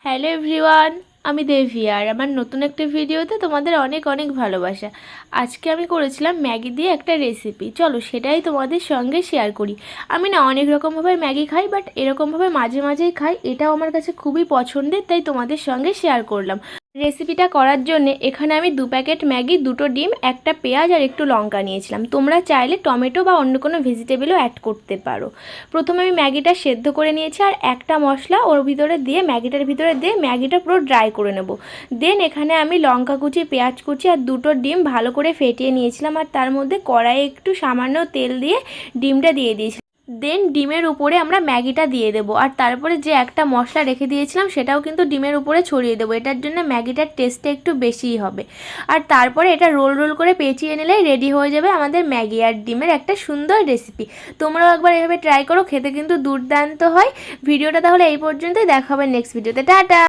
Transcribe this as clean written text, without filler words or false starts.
Hello everyone, আমি দেভি আর আমার নতুন একটা ভিডিওতে তোমাদের অনেক অনেক ভালোবাসা। আজকে আমি করেছিলাম ম্যাগি দিয়ে একটা রেসিপি, চলো সেটাই তোমাদের সঙ্গে শেয়ার করি। আমি না অনেক রকমভাবে ম্যাগি খাই, বাট এরকমভাবে মাঝে মাঝেই খাই, এটাও আমার কাছে খুবই পছন্দের, তাই তোমাদের সঙ্গে শেয়ার করলাম। রেসিপিটা করার জন্য এখানে আমি 2 প্যাকেট ম্যাগি, 2টো ডিম, একটা পেঁয়াজ আর একটু লঙ্কা নিয়েছিলাম। তোমরা চাইলে টমেটো বা অন্য কোনো ভেজিটেবলও অ্যাড করতে পারো। প্রথমে আমি ম্যাগিটা সেদ্ধ করে নিয়েছি আর একটা মশলা ওর ভিতরে দিয়ে ম্যাগিটার ভিতরে দিয়ে ম্যাগিটা পুরো ড্রাই করে নেব। দেন এখানে আমি লঙ্কা কুচি, পেঁয়াজ কুচি আর 2টো ডিম ভালো করে ফেটিয়ে নিয়েছিলাম আর তার মধ্যে কড়াইয়ে একটু সামান্য তেল দিয়ে ডিমটা দিয়ে দিয়েছিলাম। দেন ডিমের উপরে আমরা ম্যাগিটা দিয়ে দেবো আর তারপরে যে একটা মশলা রেখে দিয়েছিলাম সেটাও কিন্তু ডিমের উপরে ছড়িয়ে দেবো। এটার জন্য ম্যাগিটার টেস্টটা একটু বেশিই হবে। আর তারপরে এটা রোল রোল করে পেঁচিয়ে নিলেই রেডি হয়ে যাবে আমাদের ম্যাগি আর ডিমের একটা সুন্দর রেসিপি। তোমরাও একবার এভাবে ট্রাই করো, খেতে কিন্তু দুর্দান্ত হয়। ভিডিওটা তাহলে এই পর্যন্তই, দেখা হবে নেক্সট ভিডিওতে। টাটা।